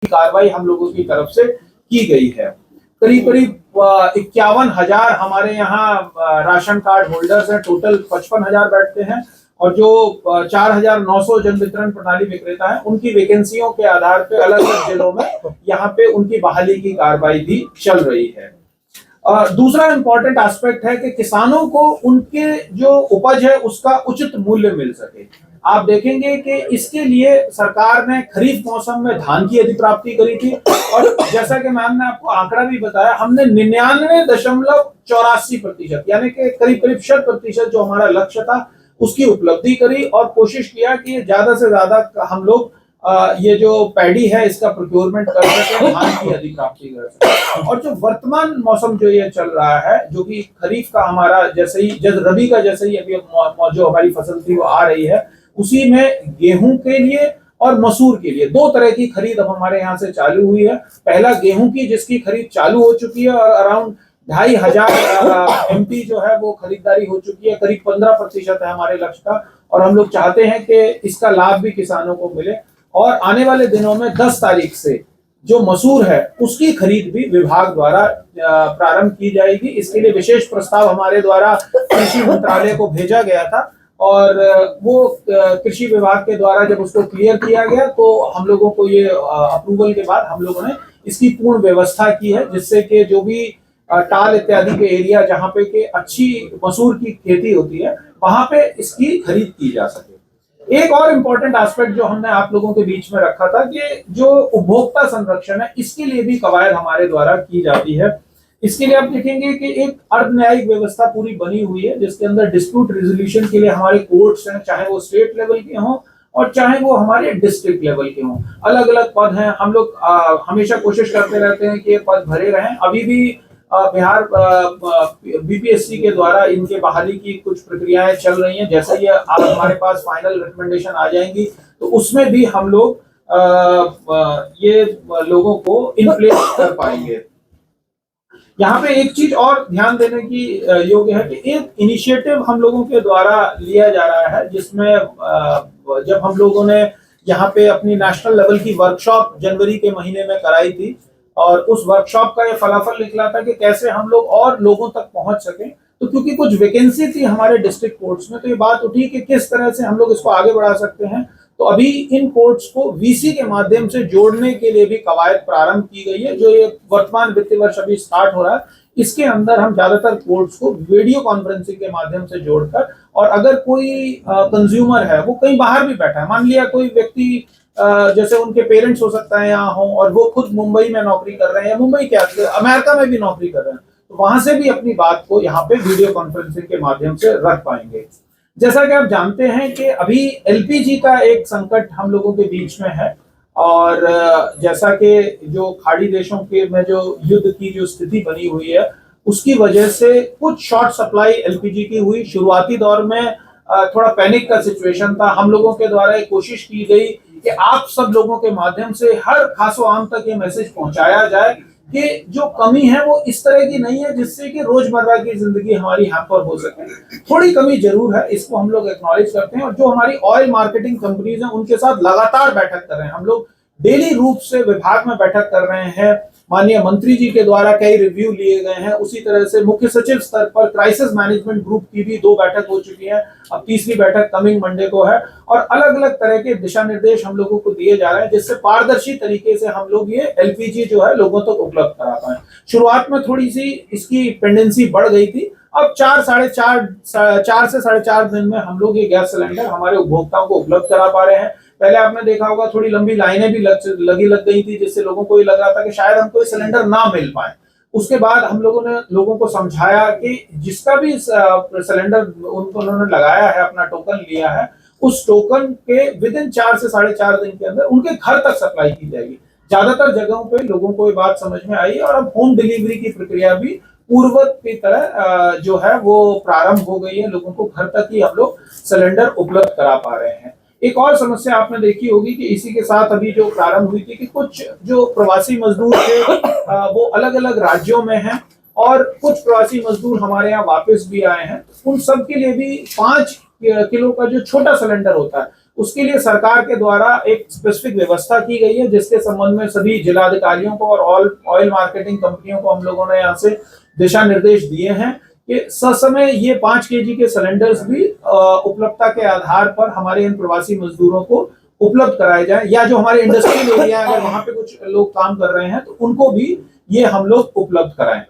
कार्रवाई हम लोगों की तरफ से की गई है। करीब करीब 51,000 हमारे यहाँ राशन कार्ड होल्डर्स हैं, टोटल 55,000 बैठते हैं, और जो 4,900 जन वितरण प्रणाली विक्रेता हैं, उनकी वैकेंसियों के आधार पर अलग अलग जिलों में यहाँ पे उनकी बहाली की कार्रवाई भी चल रही है। दूसरा इंपॉर्टेंट एस्पेक्ट है कि किसानों को उनके जो उपज है उसका उचित मूल्य मिल सके। आप देखेंगे कि इसके लिए सरकार ने खरीफ मौसम में धान की अधिप्राप्ति करी थी, और जैसा कि मैम ने आपको आंकड़ा भी बताया, हमने 99.84% यानी कि करीब करीब 100% जो हमारा लक्ष्य था उसकी उपलब्धि करी, और कोशिश किया कि ज्यादा से ज्यादा हम लोग ये जो पैडी है इसका प्रोक्योरमेंट कर सके, धान की अधिप्राप्ति कर सके। और जो वर्तमान मौसम जो ये चल रहा है, जो कि खरीफ का हमारा जैसे ही रबी का जैसे ही अभी जो हमारी फसल थी वो आ रही है, उसी में गेहूं के लिए और मसूर के लिए दो तरह की खरीद अब हमारे यहाँ से चालू हुई है। पहला गेहूं की, जिसकी खरीद चालू हो चुकी है, और अराउंड 2,500 एमपी जो है वो खरीदारी हो चुकी है, करीब 15% है हमारे लक्ष्य का, और हम लोग चाहते हैं कि इसका लाभ भी किसानों को मिले। और आने वाले दिनों में 10 तारीख से जो मसूर है उसकी खरीद भी विभाग द्वारा प्रारंभ की जाएगी। इसके लिए विशेष प्रस्ताव हमारे द्वारा कृषि मंत्रालय को भेजा गया था, और वो कृषि विभाग के द्वारा जब उसको क्लियर किया गया तो हम लोगों को ये अप्रूवल के बाद हम लोगों ने इसकी पूर्ण व्यवस्था की है, जिससे कि जो भी टाल इत्यादि के एरिया जहाँ पे के अच्छी मसूर की खेती होती है वहां पे इसकी खरीद की जा सके। एक और इम्पोर्टेंट एस्पेक्ट जो हमने आप लोगों के बीच में रखा था कि जो उपभोक्ता संरक्षण है, इसके लिए भी कवायद हमारे द्वारा की जाती है। इसके लिए आप देखेंगे कि एक अर्ध न्यायिक व्यवस्था पूरी बनी हुई है, जिसके अंदर डिस्प्यूट रिजोल्यूशन के लिए हमारे कोर्ट्स हैं, चाहे वो स्टेट लेवल के हों और चाहे वो हमारे डिस्ट्रिक्ट लेवल के हों। अलग अलग पद हैं, हम लोग हमेशा कोशिश करते रहते हैं कि ये पद भरे रहें। अभी भी बिहार बीपीएससी के द्वारा इनके बहाली की कुछ प्रक्रियाएं चल रही हैं। जैसे ही आप हमारे पास फाइनल रिकमेंडेशन आ जाएंगी तो उसमें भी हम लोग ये लोगों को इन प्लेस कर पाएंगे। यहाँ पे एक चीज और ध्यान देने की योग्य है कि एक इनिशिएटिव हम लोगों के द्वारा लिया जा रहा है, जिसमें जब हम लोगों ने यहाँ पे अपनी नेशनल लेवल की वर्कशॉप जनवरी के महीने में कराई थी, और उस वर्कशॉप का ये फलाफल निकला था कि कैसे हम लोग और लोगों तक पहुंच सके। तो क्योंकि कुछ वैकेंसी थी हमारे डिस्ट्रिक्ट कोर्ट्स में, तो ये बात उठी कि किस तरह से हम लोग इसको आगे बढ़ा सकते हैं। तो अभी इन कोर्ट्स को वीसी के माध्यम से जोड़ने के लिए भी कवायद प्रारंभ की गई है। जो ये वर्तमान वित्तीय वर्ष अभी स्टार्ट हो रहा है, इसके अंदर हम ज्यादातर कोर्ट्स को वीडियो कॉन्फ्रेंसिंग के माध्यम से जोड़कर, और अगर कोई कंज्यूमर है वो कहीं बाहर भी बैठा है, मान लिया कोई व्यक्ति जैसे उनके पेरेंट्स हो सकता है यहाँ हो और वो खुद मुंबई में नौकरी कर रहे हैं, या मुंबई क्या अमेरिका में भी नौकरी कर रहे हैं, तो वहां से भी अपनी बात को यहाँ पे वीडियो कॉन्फ्रेंसिंग के माध्यम से रख पाएंगे। जैसा कि आप जानते हैं कि अभी एलपीजी का एक संकट हम लोगों के बीच में है, और जैसा कि जो खाड़ी देशों के में जो युद्ध की जो स्थिति बनी हुई है, उसकी वजह से कुछ शॉर्ट सप्लाई एलपीजी की हुई। शुरुआती दौर में थोड़ा पैनिक का सिचुएशन था। हम लोगों के द्वारा एक कोशिश की गई कि आप सब लोगों के माध्यम से हर खासो आम तक ये मैसेज पहुंचाया जाए कि जो कमी है वो इस तरह की नहीं है जिससे कि रोजमर्रा की जिंदगी हमारी हैम्पर हो सके। थोड़ी कमी जरूर है, इसको हम लोग एक्नॉलेज करते हैं, और जो हमारी ऑयल मार्केटिंग कंपनीज हैं उनके साथ लगातार बैठक कर रहे हैं। हम लोग डेली रूप से विभाग में बैठक कर रहे हैं। माननीय मंत्री जी के द्वारा कई रिव्यू लिए गए हैं। उसी तरह से मुख्य सचिव स्तर पर क्राइसिस मैनेजमेंट ग्रुप की भी 2 बैठक हो चुकी है, अब तीसरी बैठक कमिंग मंडे को है, और अलग अलग तरह के दिशा निर्देश हम लोगों को दिए जा रहे हैं, जिससे पारदर्शी तरीके से हम लोग ये एलपीजी जो है लोगों तक उपलब्ध करा पाए। शुरुआत में थोड़ी सी इसकी पेंडेंसी बढ़ गई थी, अब 4 से 4.5 दिन में हम लोग ये गैस सिलेंडर हमारे उपभोक्ताओं को उपलब्ध करा पा रहे हैं। पहले आपने देखा होगा थोड़ी लंबी लाइनें भी लग गई थी, जिससे लोगों को ये लग रहा था कि शायद हमको ये सिलेंडर ना मिल पाए। उसके बाद हम लोगों ने लोगों को समझाया कि जिसका भी सिलेंडर उन्होंने लगाया है, अपना टोकन लिया है, उस टोकन के विद इन 4 से 4.5 दिन के अंदर उनके घर तक सप्लाई की जाएगी। ज्यादातर जगहों पे लोगों को ये बात समझ में आई, और अब होम डिलीवरी की प्रक्रिया भी पूर्ववत की तरह जो है वो प्रारंभ हो गई है। लोगों को घर तक ही हम लोग सिलेंडर उपलब्ध करा पा रहे हैं। एक और समस्या आपने देखी होगी कि इसी के साथ अभी जो प्रारंभ हुई थी कि कुछ जो प्रवासी मजदूर थे वो अलग अलग राज्यों में हैं, और कुछ प्रवासी मजदूर हमारे यहाँ वापस भी आए हैं। उन सब के लिए भी 5 किलो का जो छोटा सिलेंडर होता है उसके लिए सरकार के द्वारा एक स्पेसिफिक व्यवस्था की गई है, जिसके संबंध में सभी जिलाधिकारियों को और ऑयल मार्केटिंग कंपनियों को हम लोगों ने यहाँ से दिशा निर्देश दिए हैं कि ससमय ये 5 केजी के सिलेंडर्स भी उपलब्धता के आधार पर हमारे इन प्रवासी मजदूरों को उपलब्ध कराए जाए, या जो हमारे इंडस्ट्रियल एरिया अगर वहां पे कुछ लोग काम कर रहे हैं तो उनको भी ये हम लोग उपलब्ध कराएं।